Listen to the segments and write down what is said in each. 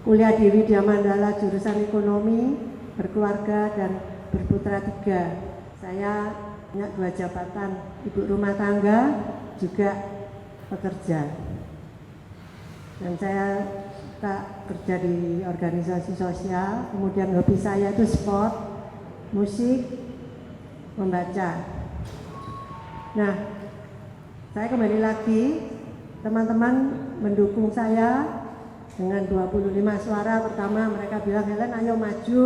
kuliah di Widya Mandala jurusan Ekonomi, Berkeluarga dan Berputra 3. Saya punya 2 jabatan, ibu rumah tangga, juga pekerja. Dan saya suka kerja di organisasi sosial, kemudian hobi saya itu sport, musik, membaca. Nah, saya kembali lagi, teman-teman mendukung saya dengan 25 suara. Pertama mereka bilang, Helen ayo maju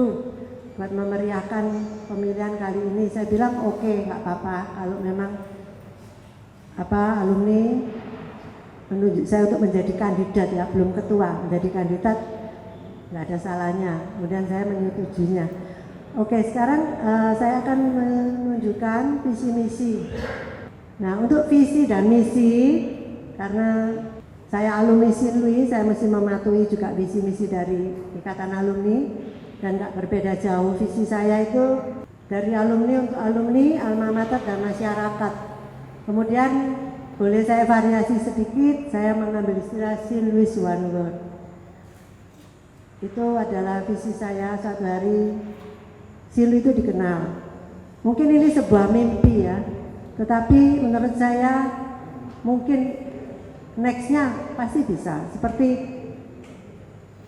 buat memeriahkan pemilihan kali ini. Saya bilang oke, nggak apa-apa kalau memang alumni menunjuk saya untuk menjadi kandidat, ya belum ketua, menjadi kandidat nggak ada salahnya. Kemudian saya menyetujuinya. Oke, sekarang saya akan menunjukkan visi misi. Nah, untuk visi dan misi, karena saya alumni Sinlui, saya mesti mematuhi juga visi misi dari Ikatan Alumni, dan nggak berbeda jauh. Visi saya itu dari alumni untuk alumni, alma mater dan masyarakat. Kemudian boleh saya variasi sedikit, saya mengambil istilah Sinlui's One World. Itu adalah visi saya, suatu hari Sinlui itu dikenal. Mungkin ini sebuah mimpi ya, tetapi menurut saya mungkin nextnya pasti bisa. Seperti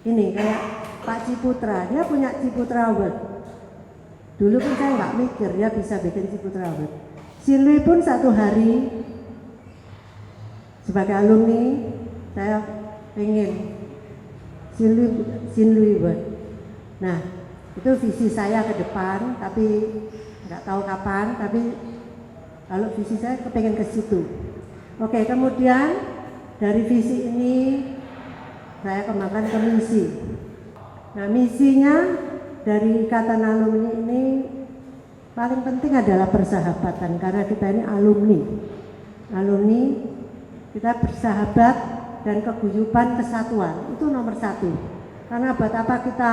ini, kayak Pak Ciputra, dia punya Ciputra Award. Dulu pun saya nggak mikir dia bisa bikin Ciputra Award. Sinlui pun satu hari sebagai alumni, saya pengen Sinlui Award. Nah, itu visi saya ke depan, tapi nggak tahu kapan, tapi kalau visi saya kepengen ke situ. Oke, kemudian dari visi ini saya kembangkan ke misi. Nah, misinya dari Ikatan Alumni ini paling penting adalah persahabatan, karena kita ini alumni kita bersahabat dan keguyuban, kesatuan itu nomor 1. Karena buat apa kita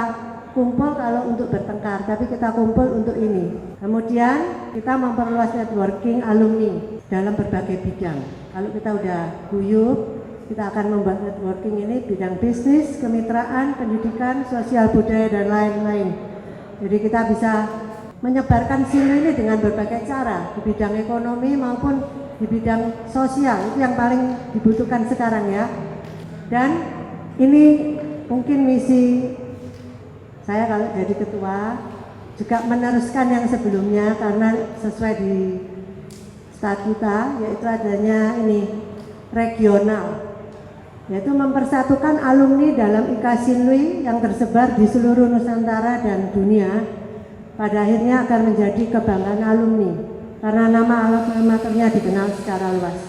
kumpul kalau untuk bertengkar, tapi kita kumpul untuk ini. Kemudian kita memperluas networking alumni dalam berbagai bidang. Kalau kita udah guyup, kita akan membuat networking ini bidang bisnis, kemitraan, pendidikan, sosial budaya dan lain-lain. Jadi kita bisa menyebarkan Sinlui ini dengan berbagai cara di bidang ekonomi maupun di bidang sosial. Itu yang paling dibutuhkan sekarang ya. Dan ini mungkin misi saya kalau jadi ketua, juga meneruskan yang sebelumnya karena sesuai di statuta, yaitu adanya ini regional, yaitu mempersatukan alumni dalam IKA Sinlui yang tersebar di seluruh Nusantara dan dunia. Pada akhirnya akan menjadi kebanggaan alumni karena nama alma maternya dikenal secara luas.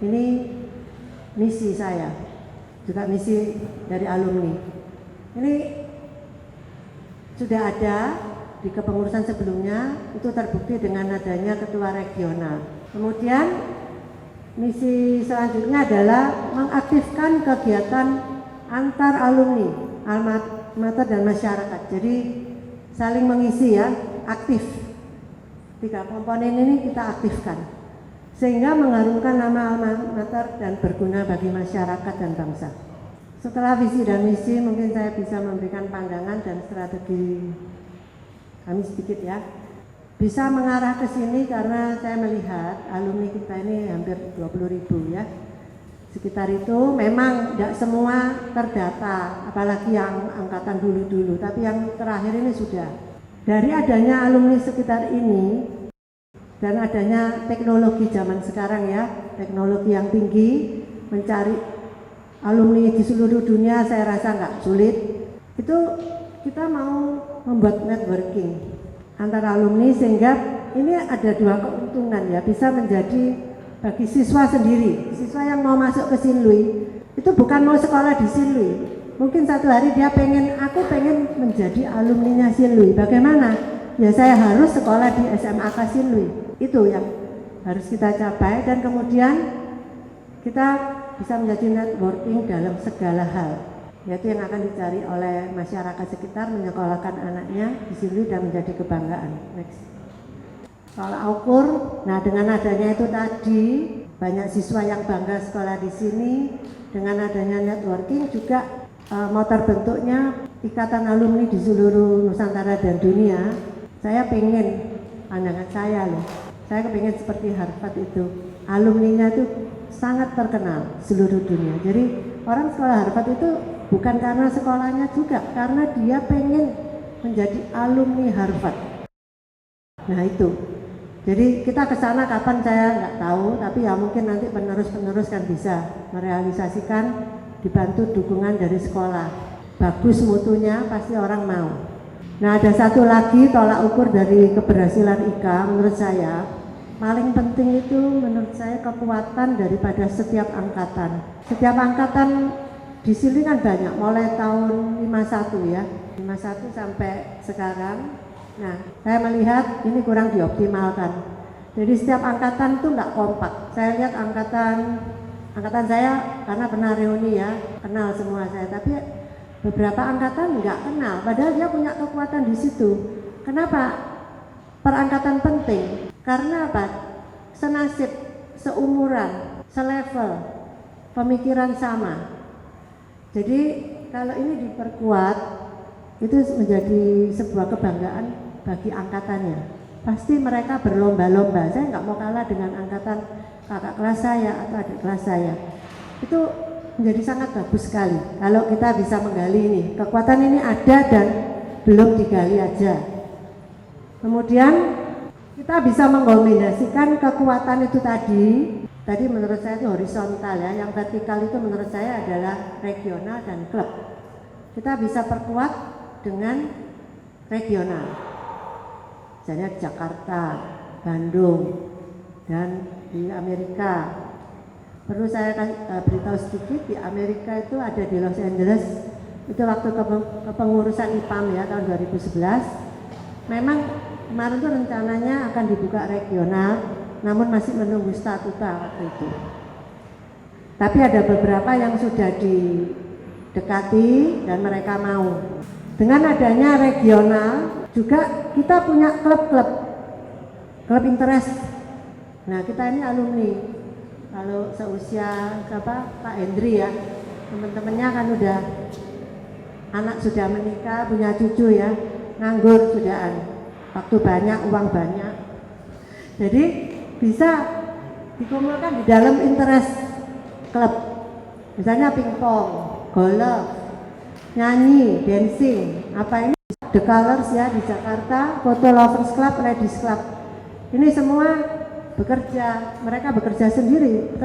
Ini misi saya, juga misi dari alumni. Ini sudah ada di kepengurusan sebelumnya, itu terbukti dengan adanya ketua regional. Kemudian misi selanjutnya adalah mengaktifkan kegiatan antar alumni, alma mater dan masyarakat. Jadi saling mengisi ya, aktif. 3 komponen ini kita aktifkan sehingga mengharumkan nama alma mater dan berguna bagi masyarakat dan bangsa. Setelah visi dan misi, mungkin saya bisa memberikan pandangan dan strategi kami sedikit ya. Bisa mengarah ke sini karena saya melihat alumni kita ini hampir 20.000 ya. Sekitar itu memang tidak semua terdata, apalagi yang angkatan dulu-dulu, tapi yang terakhir ini sudah. Dari adanya alumni sekitar ini dan adanya teknologi zaman sekarang ya, teknologi yang tinggi, mencari alumni di seluruh dunia saya rasa nggak sulit. Itu kita mau membuat networking antara alumni sehingga ini ada 2 keuntungan ya, bisa menjadi bagi siswa sendiri, siswa yang mau masuk ke Sinlui itu bukan mau sekolah di Sinlui, mungkin satu hari dia aku pengen menjadi alumninya Sinlui. Bagaimana? Ya saya harus sekolah di SMAK Sinlui, itu yang harus kita capai. Dan kemudian kita bisa menjadi networking dalam segala hal, yaitu yang akan dicari oleh masyarakat sekitar, menyekolahkan anaknya di Sinlui dan menjadi kebanggaan. Next. Soal ukur, nah dengan adanya itu tadi banyak siswa yang bangga sekolah di sini, dengan adanya networking juga mau terbentuknya ikatan alumni di seluruh Nusantara dan dunia, saya pengen, pandangan saya loh, saya pengen seperti Harvard itu, alumninya itu sangat terkenal seluruh dunia. Jadi orang sekolah Harvard itu bukan karena sekolahnya juga, karena dia pengen menjadi alumni Harvard. Nah itu, jadi kita ke sana kapan saya nggak tahu, tapi ya mungkin nanti penerus-penerus kan bisa merealisasikan, dibantu dukungan dari sekolah. Bagus mutunya, pasti orang mau. Nah ada satu lagi tolak ukur dari keberhasilan IKA menurut saya, paling penting itu menurut saya kekuatan daripada setiap angkatan. Setiap angkatan di sini kan banyak, mulai tahun 51 ya, 51 sampai sekarang. Nah, saya melihat ini kurang dioptimalkan. Jadi setiap angkatan itu nggak kompak. Saya lihat angkatan saya karena pernah reuni ya, kenal semua saya. Tapi beberapa angkatan nggak kenal, padahal dia punya kekuatan di situ. Kenapa? Perangkatan penting. Karena apa? Senasib, seumuran, selevel, pemikiran sama. Jadi kalau ini diperkuat, itu menjadi sebuah kebanggaan bagi angkatannya. Pasti mereka berlomba-lomba, saya nggak mau kalah dengan angkatan kakak kelas saya atau adik kelas saya. Itu menjadi sangat bagus sekali kalau kita bisa menggali ini. Kekuatan ini ada dan belum digali aja. Kemudian kita bisa mengkombinasikan kekuatan itu tadi menurut saya itu horizontal ya, yang vertikal itu menurut saya adalah regional dan klub. Kita bisa perkuat dengan regional. Misalnya Jakarta, Bandung, dan di Amerika. Perlu saya beritahu sedikit, di Amerika itu ada di Los Angeles, itu waktu kepengurusan IPAM ya tahun 2011. Memang kemarin itu rencananya akan dibuka regional, namun masih menunggu statuta waktu itu. Tapi ada beberapa yang sudah didekati dan mereka mau. Dengan adanya regional, juga kita punya klub interest. Nah kita ini alumni, kalau seusia Pak Hendri ya, teman-temannya kan udah anak sudah menikah, punya cucu ya, nganggur sudahan, waktu banyak, uang banyak. Jadi bisa dikumpulkan di dalam interest klub, misalnya pingpong, golf, nyanyi, dancing, apa ini The Colors ya di Jakarta, Photo Lovers Club, Ladies Club. Ini semua bekerja, mereka bekerja sendiri,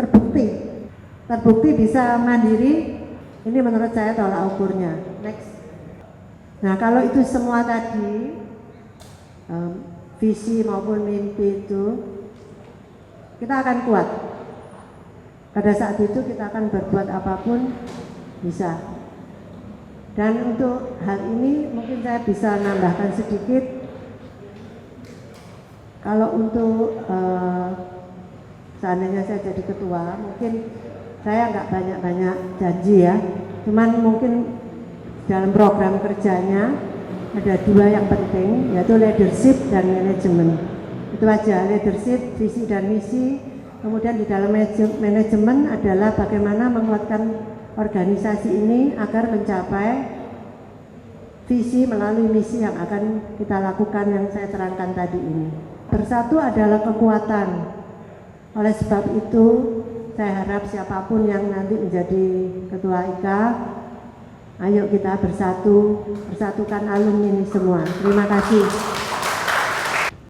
terbukti bisa mandiri. Ini menurut saya tolak ukurnya. Next. Nah kalau itu semua tadi visi maupun mimpi itu, kita akan kuat. Pada saat itu kita akan berbuat apapun bisa. Dan untuk hal ini mungkin saya bisa nambahkan sedikit. Kalau untuk seandainya saya jadi ketua, mungkin saya nggak banyak-banyak janji ya. Cuman mungkin dalam program kerjanya ada dua yang penting, yaitu leadership dan manajemen. Itu aja, leadership, visi dan misi. Kemudian di dalam manajemen adalah bagaimana menguatkan organisasi ini agar mencapai visi melalui misi yang akan kita lakukan yang saya terangkan tadi ini. Bersatu adalah kekuatan. Oleh sebab itu, saya harap siapapun yang nanti menjadi ketua IKA, ayo kita bersatu, persatukan alumni ini semua. Terima kasih.